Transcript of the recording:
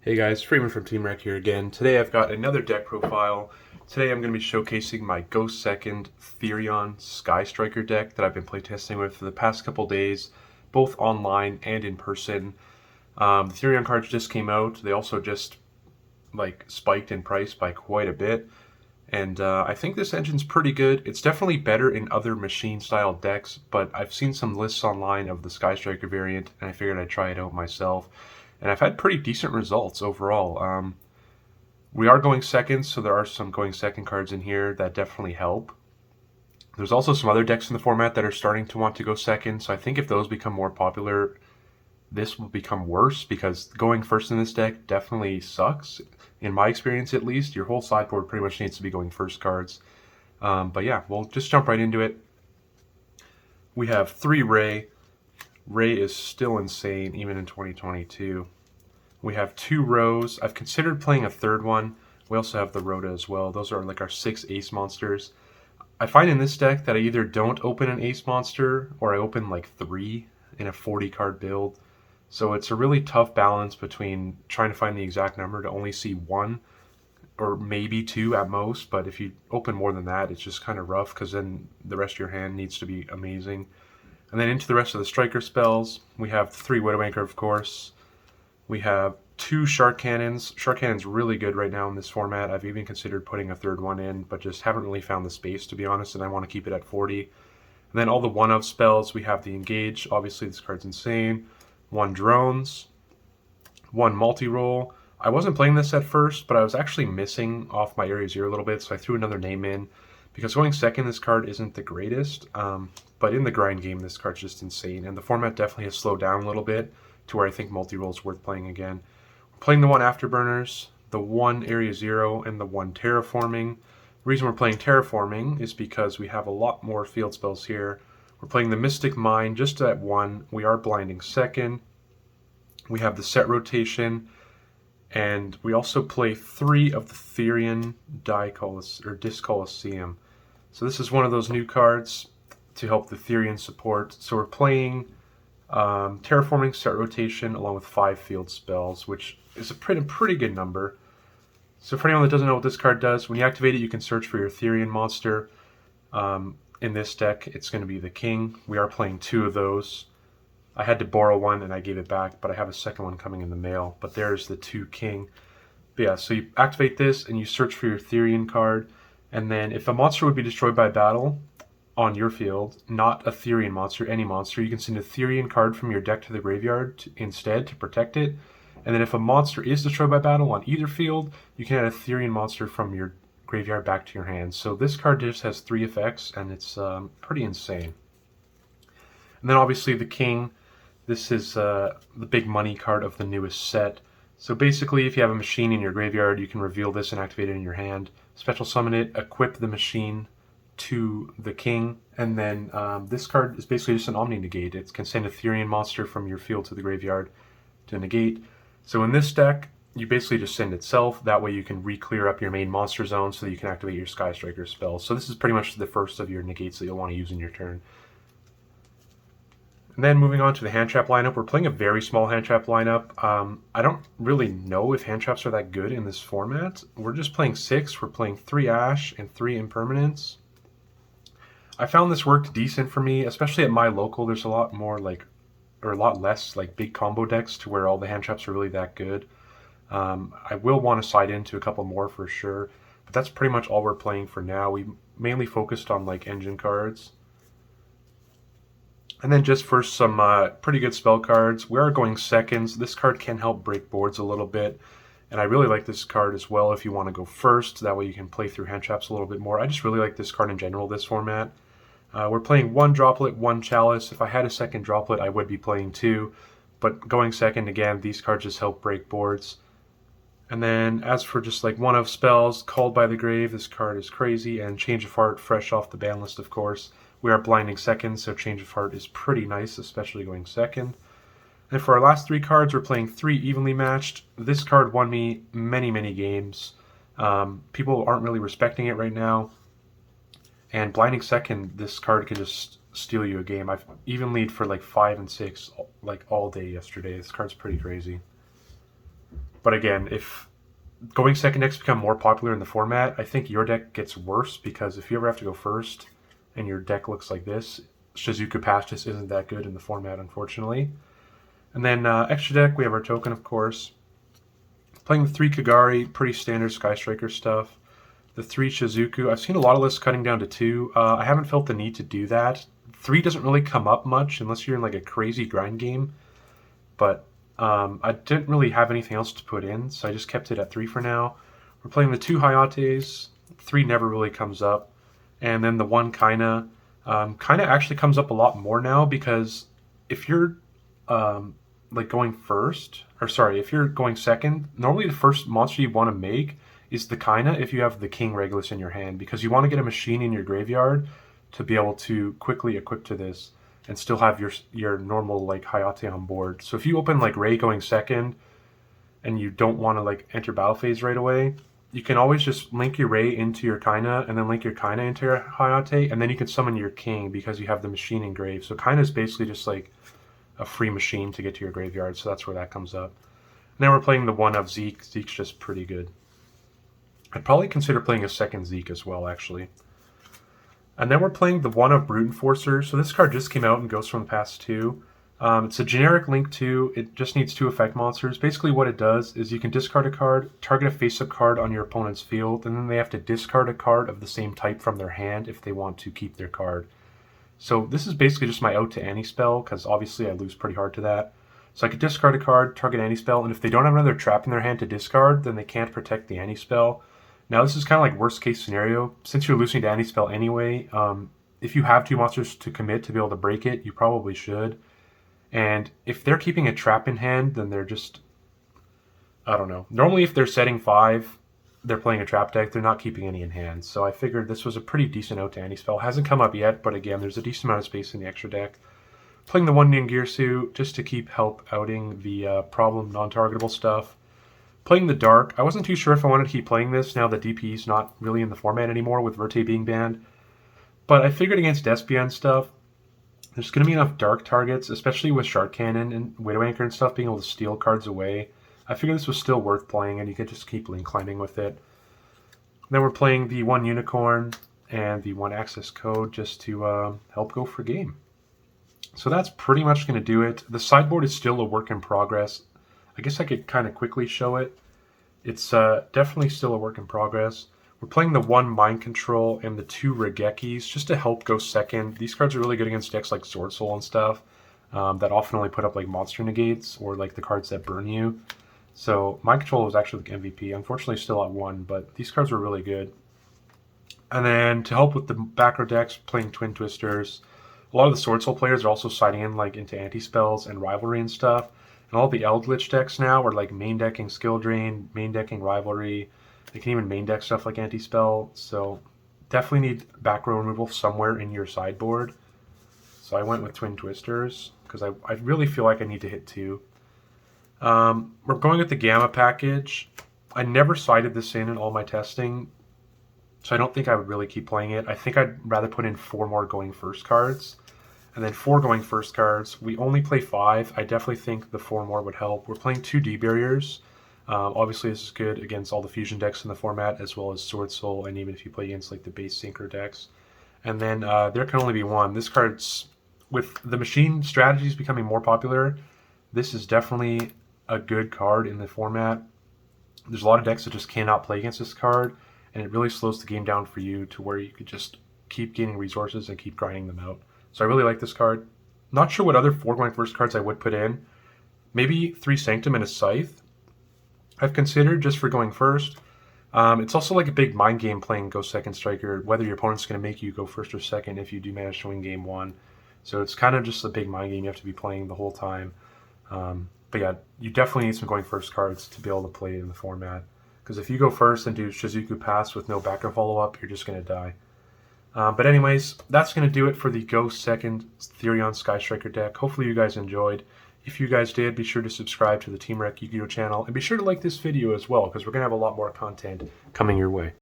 Hey guys, Freeman from Team Rec here again. Today I've got another deck profile. Today I'm going to be showcasing my Ghost Second Therion Sky Striker deck that I've been playtesting with for the past couple days, both online and in person. The Therion cards just came out. They also just spiked in price by quite a bit. And I think this engine's pretty good. It's definitely better in other machine-style decks, but I've seen some lists online of the Sky Striker variant, and I figured I'd try it out myself. And I've had pretty decent results overall. We are going second, so there are some going second cards in here that definitely help. There's also some other decks in the format that are starting to want to go second, so I think if those become more popular, this will become worse, because going first in this deck definitely sucks. In my experience, at least, your whole sideboard pretty much needs to be going first cards. But yeah, we'll just jump right into it. We have 3 Ray. Ray is still insane, even in 2022. We have 2 Rose. I've considered playing a third one. We also have the Rhoda as well. Those are like our 6 ace monsters. I find in this deck that I either don't open an ace monster, or I open like 3 in a 40 card build. So it's a really tough balance between trying to find the exact number to only see 1, or maybe 2 at most. But if you open more than that, it's just kind of rough, because then the rest of your hand needs to be amazing. And then into the rest of the striker spells, we have 3 Widow Anchor, of course. We have 2 Shark Cannons. Shark Cannon's really good right now in this format. I've even considered putting a third one in, but just haven't really found the space, to be honest, and I want to keep it at 40. And then all the one-of spells, we have the Engage. Obviously, this card's insane. 1 Drones. 1 Multi-Roll. I wasn't playing this at first, but I was actually missing off my Area 0 a little bit, so I threw another name in. Because going second, this card isn't the greatest, but in the grind game, this card's just insane. And the format definitely has slowed down a little bit to where I think multi-roll is worth playing again. We're playing the 1 Afterburners, the 1 Area 0, and the 1 Terraforming. The reason we're playing Terraforming is because we have a lot more field spells here. We're playing the Mystic Mine just at 1. We are blinding second. We have the set rotation. And we also play 3 of the Therion Disc Coliseum. So this is one of those new cards to help the Therion support. So we're playing Terraforming, Set Rotation, along with 5 field spells, which is a pretty good number. So for anyone that doesn't know what this card does, when you activate it, you can search for your Therion monster. In this deck, it's going to be the King. We are playing 2 of those. I had to borrow 1 and I gave it back, but I have a second one coming in the mail. But there's the 2 King. But yeah, so you activate this and you search for your Therion card. And then if a monster would be destroyed by battle on your field, not a Therion monster, any monster, you can send a Therion card from your deck to the graveyard instead to protect it. And then if a monster is destroyed by battle on either field, you can add a Therion monster from your graveyard back to your hand. So this card just has 3 effects, and it's pretty insane. And then obviously the King. This is the big money card of the newest set. So basically, if you have a machine in your graveyard, you can reveal this and activate it in your hand. Special summon it, equip the machine to the King, and then this card is basically just an Omni Negate. It can send a Therion monster from your field to the graveyard to negate. So in this deck, you basically just send itself. That way you can re-clear up your main monster zone so that you can activate your Sky Striker spells. So this is pretty much the first of your negates that you'll want to use in your turn. And then moving on to the hand trap lineup, we're playing a very small hand trap lineup. I don't really know if hand traps are that good in this format. We're just playing 6. We're playing 3 Ash and 3 Impermanents. I found this worked decent for me, especially at my local. There's a lot less big combo decks to where all the hand traps are really that good. I will want to side into a couple more for sure, but that's pretty much all we're playing for now. We mainly focused on engine cards. And then just for some pretty good spell cards, we are going seconds. This card can help break boards a little bit. And I really like this card as well if you want to go first. That way you can play through hand traps a little bit more. I just really like this card in general, this format. We're playing 1 Droplet, 1 Chalice. If I had a second Droplet, I would be playing 2. But going second, again, these cards just help break boards. And then as for just one-of spells, Called by the Grave, this card is crazy. And Change of Heart, fresh off the ban list, of course. We are blinding second, so Change of Heart is pretty nice, especially going second. And for our last 3 cards, we're playing 3 Evenly Matched. This card won me many games. People aren't really respecting it right now. And blinding second, this card can just steal you a game. I've even lead for 5 and 6 all day yesterday. This card's pretty crazy. But again, if going second decks become more popular in the format, I think your deck gets worse, because if you ever have to go first and your deck looks like this, Shizuku Pass just isn't that good in the format, unfortunately. And then extra deck, we have our token, of course. Playing the 3 Kagari, pretty standard Sky Striker stuff. The 3 Shizuku, I've seen a lot of lists cutting down to 2. I haven't felt the need to do that. 3 doesn't really come up much unless you're in like a crazy grind game. But I didn't really have anything else to put in, so I just kept it at 3 for now. We're playing the 2 Hayates. 3 never really comes up. And then the 1 Kaina. Kaina actually comes up a lot more now, because if you're like going first, or sorry, if you're going second, normally the first monster you want to make is the Kaina if you have the King Regulus in your hand, because you want to get a machine in your graveyard to be able to quickly equip to this and still have your normal like Hayate on board. So if you open like Ray going second and you don't want to like enter battle phase right away, you can always just link your Ray into your Kaina and then link your Kaina into your Hayate, and then you can summon your King because you have the machine engraved. So Kaina is basically just like a free machine to get to your graveyard, so that's where that comes up. And then we're playing the 1 of Zeke. Zeke's just pretty good. I'd probably consider playing a second Zeke as well, actually. And then we're playing the 1 of Brute Enforcer. So this card just came out and goes from the past 2. It's a generic Link 2. It just needs 2 effect monsters. Basically what it does is you can discard a card, target a face-up card on your opponent's field, and then they have to discard a card of the same type from their hand if they want to keep their card. So this is basically just my out to anti-spell, because obviously I lose pretty hard to that. So I could discard a card, target anti-spell, and if they don't have another trap in their hand to discard, then they can't protect the anti-spell. Now this is kind of like worst case scenario. Since you're losing to anti-spell anyway, if you have 2 monsters to commit to be able to break it, you probably should. And if they're keeping a trap in hand, then they're just, I don't know. Normally if they're setting 5, they're playing a trap deck, they're not keeping any in hand. So I figured this was a pretty decent out to anti-spell. Hasn't come up yet, but again, there's a decent amount of space in the extra deck. Playing the 1 Ningirsu just to keep help outing the problem non-targetable stuff. Playing the Dark. I wasn't too sure if I wanted to keep playing this now that DP's not really in the format anymore with Verte being banned. But I figured against Despia and stuff, there's going to be enough Dark targets, especially with Shark Cannon and Widow Anchor and stuff being able to steal cards away. I figured this was still worth playing, and you could just keep link climbing with it. Then we're playing the 1 Unicorn and the 1 Access Code just to help go for game. So that's pretty much going to do it. The sideboard is still a work in progress. I guess I could kind of quickly show it. It's definitely still a work in progress. We're playing the 1 Mind Control and the 2 Regekis just to help go second. These cards are really good against decks like Sword Soul and stuff that often only put up like monster negates or like the cards that burn you. So Mind Control was actually the MVP. Unfortunately still at 1, but these cards were really good. And then to help with the back row decks, playing Twin Twisters. A lot of the Sword Soul players are also siding in like into anti-spells and Rivalry and stuff. And all the Eldritch decks now are like main decking Skill Drain, main decking Rivalry. They can even main deck stuff like anti-spell. So definitely need back row removal somewhere in your sideboard. So I went with Twin Twisters because I really feel like I need to hit 2. We're going with the Gamma package. I never sided this in all my testing, so I don't think I would really keep playing it. I think I'd rather put in 4 more going first cards, and then 4 going first cards. We only play 5. I definitely think the 4 more would help. We're playing 2 D-Barriers. Obviously this is good against all the fusion decks in the format, as well as Sword Soul, and even if you play against like the base Synchro decks. And then there can only be 1. This card's, with the machine strategies becoming more popular, this is definitely a good card in the format. There's a lot of decks that just cannot play against this card, and it really slows the game down for you to where you could just keep gaining resources and keep grinding them out. So I really like this card. Not sure what other 4 going first cards I would put in. Maybe 3 Sanctum and a Scythe I've considered just for going first. It's also like a big mind game playing Go Second Striker, whether your opponent's going to make you go first or second if you do manage to win game 1. So it's kind of just a big mind game you have to be playing the whole time. But yeah, you definitely need some going first cards to be able to play it in the format. Because if you go first and do Shizuku Pass with no backer follow-up, you're just going to die. But anyways, that's going to do it for the Go Second Therion Sky Striker deck. Hopefully you guys enjoyed. If you guys did, be sure to subscribe to the Team Rec Yu-Gi-Oh channel. And be sure to like this video as well, because we're going to have a lot more content coming your way.